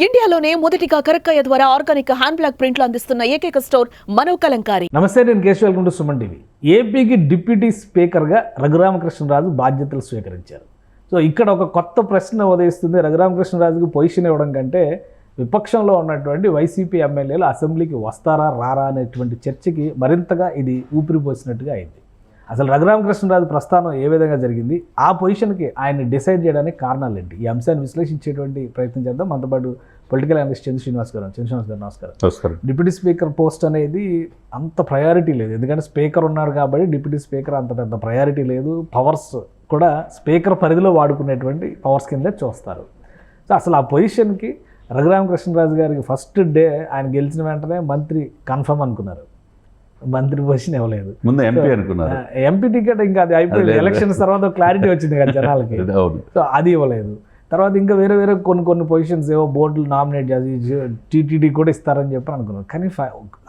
ఇండియాలోనే మొదటిగా కరక్కయ్య ద్వారా ఆర్గానిక్ హ్యాండ్ బ్లాక్ ప్రింట్లు అందిస్తున్న ఏకైక స్టోర్ మనో కలంకారీ. నమస్తే, నేను Keshav. Welcome to Suman TV. ఏపీకి డిప్యూటీ స్పీకర్గా రఘురామకృష్ణరాజు బాధ్యతలు స్వీకరించారు. సో ఇక్కడ ఒక కొత్త ప్రశ్న ఉదయిస్తుంది. రఘురామకృష్ణరాజుకు పొజిషన్ ఇవ్వడం కంటే విపక్షంలో ఉన్నటువంటి వైసీపీ ఎమ్మెల్యేలు అసెంబ్లీకి వస్తారా రారా అనేటువంటి చర్చకి మరింతగా ఇది ఊపిరిపోసినట్టుగా అయింది. అసలు రఘురామకృష్ణరాజు ప్రస్థానం ఏ విధంగా జరిగింది, ఆ పొజిషన్కి ఆయన డిసైడ్ చేయడానికి కారణాలు ఏంటి, ఈ అంశాన్ని విశ్లేషించేటువంటి ప్రయత్నం చేద్దాం. మనతో పాటు పొలిటికల్ అనలిస్ట్ చంద్ర శ్రీనివాస్ గారు. నమస్కారం. డిప్యూటీ స్పీకర్ పోస్ట్ అనేది అంత ప్రయారిటీ లేదు, ఎందుకంటే స్పీకర్ ఉన్నారు కాబట్టి డిప్యూటీ స్పీకర్ అంత పెద్ద ప్రయారిటీ లేదు. పవర్స్ కూడా స్పీకర్ పరిధిలో వాడుకునేటువంటి పవర్స్ కింద చూస్తారు. సో అసలు ఆ పొజిషన్కి రఘురామకృష్ణరాజు గారికి ఫస్ట్ డే ఆయన గెలిచిన వెంటనే మంత్రి కన్ఫర్మ్ అనుకున్నారు. మంత్రి పొజిషన్ ఇవ్వలేదు, ముందు ఎంపీ అనుకున్నారు. ఎంపీ టికెట్ ఇంకా అది అయిపోయింది. ఎలక్షన్స్ తర్వాత క్లారిటీ వచ్చింది కదా జనాలకి. సో అది ఇవ్వలేదు. తర్వాత ఇంకా వేరే కొన్ని పొజిషన్స్ ఏవో బోర్డులు నామినేట్ చేసి టీటీడీ కూడా ఇస్తారని చెప్పి అనుకున్నారు. కానీ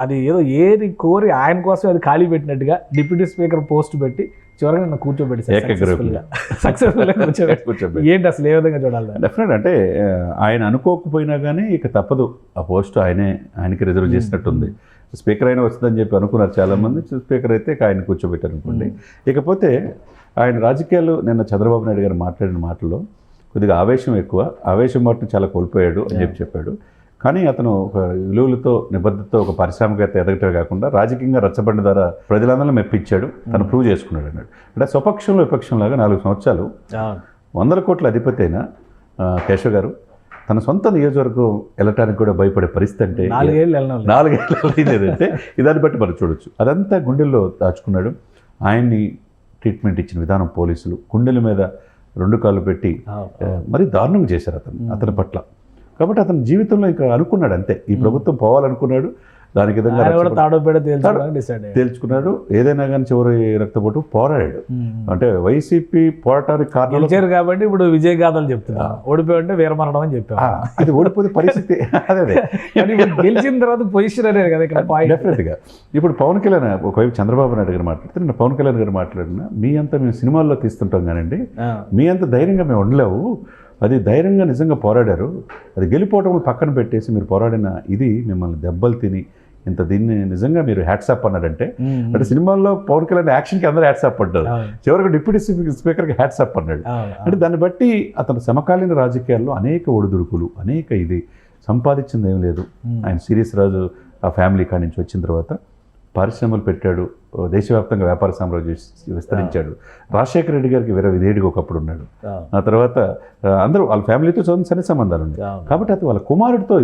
అది ఏదో ఏది కోరి ఆయన కోసం అది ఖాళీ పెట్టినట్టుగా డిప్యూటీ స్పీకర్ పోస్ట్ పెట్టి చివరిగా నన్ను కూర్చోబెట్టి సక్సెస్ఫుల్గా కూర్చోబెట్టి ఏంటి అసలు ఏ విధంగా చూడాలి? డెఫినెట్ అంటే ఆయన అనుకోకపోయినా కానీ ఇక తప్పదు, ఆ పోస్ట్ ఆయనకి రిజర్వ్ చేసినట్టుంది. స్పీకర్ అయినా వస్తుందని చెప్పి అనుకున్నారు చాలామంది. స్పీకర్ అయితే ఆయన కూర్చోబెట్టారు అనుకోండి. ఇకపోతే ఆయన రాజకీయాలు నిన్న చంద్రబాబు నాయుడు గారు మాట్లాడిన మాటల్లో కొద్దిగా ఆవేశం ఎక్కువ, ఆవేశం మాటను చాలా కోల్పోయాడు అని చెప్పాడు. కానీ అతను ఒక విలువలతో నిబద్ధతతో ఒక పారిశ్రామికవేత్త ఎదగటమే కాకుండా రాజకీయంగా రచ్చబండ ద్వారా ప్రజలందరినీ మెప్పించాడు, తను ప్రూవ్ చేసుకున్నాడు అన్నాడు. అంటే స్వపక్షంలో విపక్షంలాగా 4 సంవత్సరాలు 100 కోట్ల అధిపతి అయిన కేశవ్ గారు తన సొంత నియోజకవర్గం వెళ్ళటానికి కూడా భయపడే పరిస్థితి అంటే 4 ఏళ్ళు అంటే ఇదాన్ని బట్టి మనం చూడొచ్చు. అదంతా గుండెల్లో దాచుకున్నాడు. ఆయన్ని ట్రీట్మెంట్ ఇచ్చిన విధానం పోలీసులు గుండెల మీద 2 కాళ్ళు పెట్టి మరీ దారుణంగా చేశారు అతని పట్ల. కాబట్టి అతని జీవితంలో ఇక అనుకున్నాడు అంతే, ఈ ప్రభుత్వం పోవాలనుకున్నాడు. దానికి విధంగా తేల్చుకున్నాడు. ఏదైనా కానీ చివరి రక్తపోటు పోరాడాడు. అంటే వైసీపీ పోరాటానికి కారణం కాబట్టి ఇప్పుడు విజయ గాథలు చెప్తున్నా. ఓడిపోయి ఉంటే వీరమరణం అని చెప్పా. అది ఓడిపోతే పరిస్థితి అదే. గెలిచిన తర్వాత పొజిషన్ అనేది కదా ఇక్కడ డెఫినెట్గా. ఇప్పుడు పవన్ కళ్యాణ్ ఒకవైపు చంద్రబాబు నాయుడు గారు మాట్లాడితే నేను పవన్ కళ్యాణ్ గారు మాట్లాడినా, మీ అంతా మేము సినిమాల్లో తీస్తుంటాం కానండి, మీ అంత ధైర్యంగా మేము ఉండలేవు. అది ధైర్యంగా నిజంగా పోరాడారు. అది గెలిపోవటం పక్కన పెట్టేసి మీరు పోరాడిన ఇది మిమ్మల్ని దెబ్బలు తిని ఇంత దీన్ని నిజంగా మీరు హ్యాట్సాప్ అన్నాడంటే, అంటే సినిమాల్లో పవన్ కళ్యాణ్ యాక్షన్కి అందరూ హ్యాట్సాప్ అంటారు, చివరికి డిప్యూటీ స్పీకర్కి హ్యాట్సాప్ అన్నాడు. అంటే దాన్ని బట్టి అతను సమకాలీన రాజకీయాల్లో అనేక ఒడిదుడుకులు, అనేక ఇది సంపాదించింది ఏం లేదు. ఆయన సిరీస్ రాజు ఆ ఫ్యామిలీ కాడి నుంచి వచ్చిన తర్వాత పరిశ్రమలు పెట్టాడు, దేశవ్యాప్తంగా వ్యాపార సామ్రాజ్యం విస్తరించాడు. రాజశేఖర రెడ్డి గారికి వేరే విధేయుడిగా ఒకప్పుడు ఉన్నాడు. ఆ తర్వాత అందరూ వాళ్ళ ఫ్యామిలీతో సన్ని సంబంధాలు ఉన్నాయి కాబట్టి అతను వాళ్ళ కుమారుడితో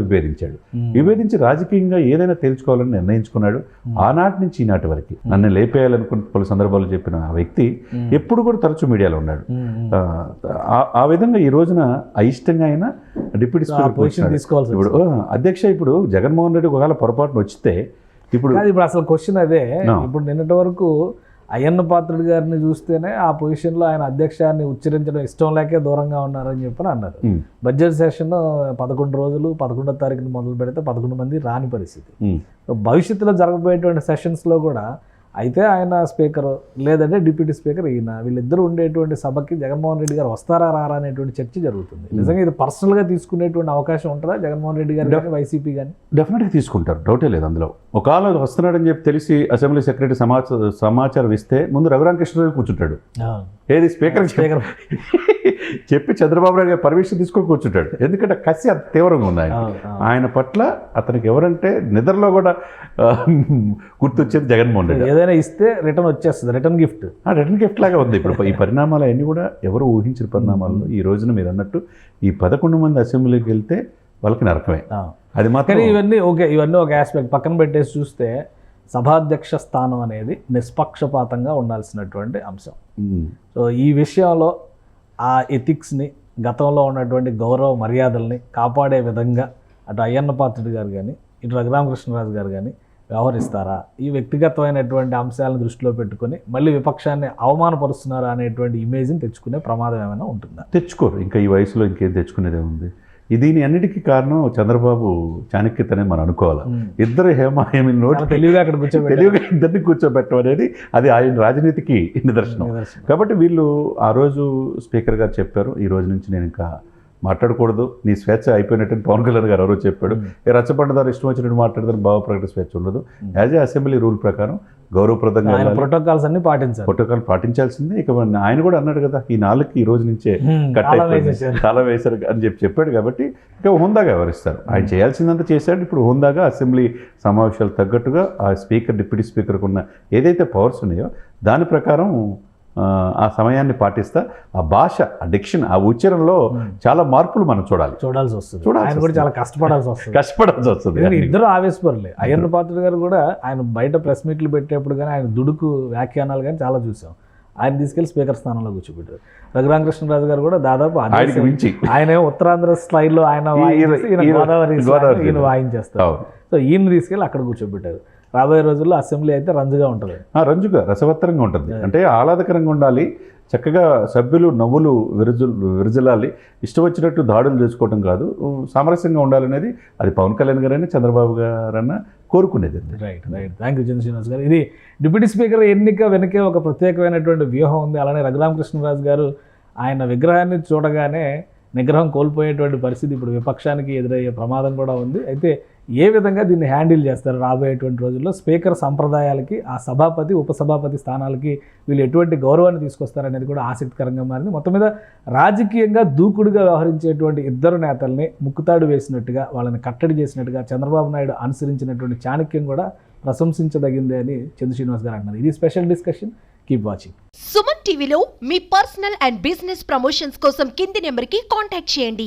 విభేదించి రాజకీయంగా ఏదైనా తేల్చుకోవాలని నిర్ణయించుకున్నాడు. ఆనాటి నుంచి ఈనాటి వరకు నన్ను లేపేయాలనుకున్న పలు సందర్భాలు చెప్పిన ఆ వ్యక్తి ఎప్పుడు కూడా తరచూ మీడియాలో ఉన్నాడు. ఆ విధంగా ఈ రోజున అయిష్టంగా అయినా డిప్యూటీ స్పీకర్ తీసుకోవాలి. ఇప్పుడు అధ్యక్ష, ఇప్పుడు జగన్మోహన్ రెడ్డి ఒకవేళ పొరపాటున వచ్చితే ఇప్పుడు అసలు క్వశ్చన్ అదే. ఇప్పుడు నిన్నటి వరకు అయ్యన్న పాత్రుడు గారిని చూస్తేనే ఆ పొజిషన్లో ఆయన అధ్యక్షాన్ని ఉచ్చరించడం ఇష్టం లేకే దూరంగా ఉన్నారని చెప్పని అన్నారు. బడ్జెట్ సెషన్ 11 రోజులు 11వ తారీఖున మొదలు పెడితే 11 మంది రాని పరిస్థితి. భవిష్యత్తులో జరగబోయేటువంటి సెషన్స్లో కూడా అయితే ఆయన స్పీకర్ లేదంటే డిప్యూటీ స్పీకర్ ఈయన, వీళ్ళిద్దరూ ఉండేటువంటి సభకి జగన్మోహన్ రెడ్డి గారు వస్తారా రారా అనేటువంటి చర్చ జరుగుతుంది. నిజంగా ఇది పర్సనల్గా తీసుకునేటువంటి అవకాశం ఉంటుందా జగన్మోహన్ రెడ్డి గారు కానీ వైసీపీ కానీ? డెఫినెట్గా తీసుకుంటారు, డౌటే లేదు అందులో. ఒకవేళ వస్తున్నాడని చెప్పి తెలిసి అసెంబ్లీ సెక్రటరీ సమాచారం ఇస్తే ముందు రఘురామకృష్ణరాజు కూర్చుంటాడు. ఏది స్పీకర్ చెప్పి చంద్రబాబు నాయుడు గారు పర్మిషన్ తీసుకొని కూర్చుంటాడు. ఎందుకంటే కసి అంత తీవ్రంగా ఉంది ఆయన పట్ల. అతనికి ఎవరంటే నిద్రలో కూడా గుర్తొచ్చేది జగన్మోహన్ రెడ్డి. ఏదైనా ఇస్తే రిటర్న్ వచ్చేస్తుంది, రిటర్న్ గిఫ్ట్ లాగా ఉంది. ఇప్పుడు ఈ పరిణామాలు అన్నీ కూడా ఎవరు ఊహించిన పరిణామాల్లో ఈ రోజున మీరు అన్నట్టు ఈ 11 మంది అసెంబ్లీకి వెళ్తే వాళ్ళకి నరకమే. అది మాత్రం ఇవన్నీ ఒక ఆస్పెక్ట్ పక్కన పెట్టేసి చూస్తే సభాధ్యక్ష స్థానం అనేది నిష్పక్షపాతంగా ఉండాల్సినటువంటి అంశం. సో ఈ విషయంలో ఆ ఎథిక్స్ని, గతంలో ఉన్నటువంటి గౌరవ మర్యాదల్ని కాపాడే విధంగా అటు అయ్యన్న పాత్రుడు గారు కానీ ఇటు రఘురామకృష్ణరాజు గారు కానీ వ్యవహరిస్తారా? ఈ వ్యక్తిగతమైనటువంటి అంశాలను దృష్టిలో పెట్టుకొని మళ్ళీ విపక్షాన్ని అవమానపరుస్తున్నారా అనేటువంటి ఇమేజ్ని తెచ్చుకునే ప్రమాదం ఏమైనా ఉంటుందా? తెచ్చుకోరు. ఇంకా ఈ వయసులో ఇంకేం తెచ్చుకునేదే ఉంది. దీని అన్నిటికీ కారణం చంద్రబాబు చాణక్యతనే మనం అనుకోవాలి. ఇద్దరు హేమాహేమి తెలివిగా ఇద్దరిని కూర్చోబెట్టడం అనేది అది ఆయన రాజనీతికి నిదర్శనం. కాబట్టి వీళ్ళు ఆ రోజు స్పీకర్ గారు చెప్పారు, ఈ రోజు నుంచి నేను ఇంకా మాట్లాడకూడదు, నీ స్వేచ్ఛ అయిపోయినట్టు పవన్ కళ్యాణ్ గారు ఎవరో చెప్పాడు. ఈ రచ్చబండదారు ఇష్టం వచ్చినట్టు మాట్లాడతారు, భావ ప్రకటన స్వేచ్ఛ ఉండదు. యాజ్ ఏ అసెంబ్లీ రూల్ ప్రకారం గౌరవప్రదంగా ప్రోటోకాల్స్ అన్ని పాటించాలి, ప్రోటోకాల్ పాటించాల్సిందే. ఇక ఆయన కూడా అన్నాడు కదా, ఈ 4కి ఈ రోజు నుంచే కట్ అయిపోయింది, కాలం వేశారు అని చెప్పాడు. కాబట్టి ఇక హోందాగా వ్యవహరిస్తారు. ఆయన చేయాల్సిందంతా చేశాడు. ఇప్పుడు హోందాగా అసెంబ్లీ సమావేశాలు తగ్గట్టుగా ఆ స్పీకర్, డిప్యూటీ స్పీకర్కు ఉన్న ఏదైతే పవర్స్ ఉన్నాయో దాని ప్రకారం ఆ సమయాన్ని పాటిస్తా ఆ భాష, ఆ డిక్షన్, ఆ ఉచ్చారణలో చాలా మార్పులు మనం చూడాల్సి వస్తుంది. ఆయన కూడా చాలా కష్టపడాల్సి వస్తుంది. ఇద్దరు ఆవేశపరులే. అయ్యన్న పాత్రుడు గారు కూడా ఆయన బయట ప్రెస్ మీట్లు పెట్టేప్పుడు కానీ ఆయన దుడుకు వ్యాఖ్యానాలు కానీ చాలా చూసాం. ఆయన తీసుకెళ్లి స్పీకర్ స్థానంలో కూర్చోబెట్టారు. రఘురామకృష్ణరాజు గారు కూడా దాదాపు ఆయన ఉత్తరాంధ్ర స్టైల్లో ఆయన గోదావరి ఈయన వాయించేస్తారు. సో ఈయన తీసుకెళ్ళి అక్కడ కూర్చోబెట్టారు. రాబోయే రోజుల్లో అసెంబ్లీ అయితే రంజుగా ఉంటుంది, రంజుగా రసవత్తరంగా ఉంటుంది. అంటే ఆహ్లాదకరంగా ఉండాలి, చక్కగా సభ్యులు నవ్వులు విరజలాలి, ఇష్టం వచ్చినట్టు దాడులు చేసుకోవడం కాదు, సామరస్యంగా ఉండాలనేది అది పవన్ కళ్యాణ్ గారైనా చంద్రబాబు గారన్నా కోరుకునేది. రైట్. థ్యాంక్ యూ శ్రీనివాస్ గారు. ఇది డిప్యూటీ స్పీకర్ ఎన్నిక వెనకే ఒక ప్రత్యేకమైనటువంటి వ్యూహం ఉంది. అలానే రఘురామకృష్ణరాజు గారు ఆయన విగ్రహాన్ని చూడగానే నిగ్రహం కోల్పోయేటువంటి పరిస్థితి ఇప్పుడు విపక్షానికి ఎదురయ్యే ప్రమాదం కూడా ఉంది. అయితే ఏ విధంగా దీన్ని హ్యాండిల్ చేస్తారు రాబోయేటువంటి రోజుల్లో, స్పీకర్ సంప్రదాయాలకి, ఆ సభాపతి ఉపసభాపతి స్థానాలకి వీళ్ళు ఎటువంటి గౌరవాన్ని తీసుకొస్తారనేది కూడా ఆసక్తికరంగా మారింది. మొత్తం మీద రాజకీయంగా దూకుడుగా వ్యవహరించేటువంటి ఇద్దరు నేతల్ని ముక్కుతాడు వేసినట్టుగా, వాళ్ళని కట్టడి చేసినట్టుగా చంద్రబాబు నాయుడు అనుసరించినటువంటి చాణక్యం కూడా ప్రశంసించదగిందే అని చంద్ర శ్రీనివాస్ గారు అంటున్నారు. ఇది special discussion. Keep watching. Suman టీవీలో మీ పర్సనల్ అండ్ బిజినెస్ ప్రమోషన్స్ కోసం కింది నెంబర్కి కాంటాక్ట్ చేయండి.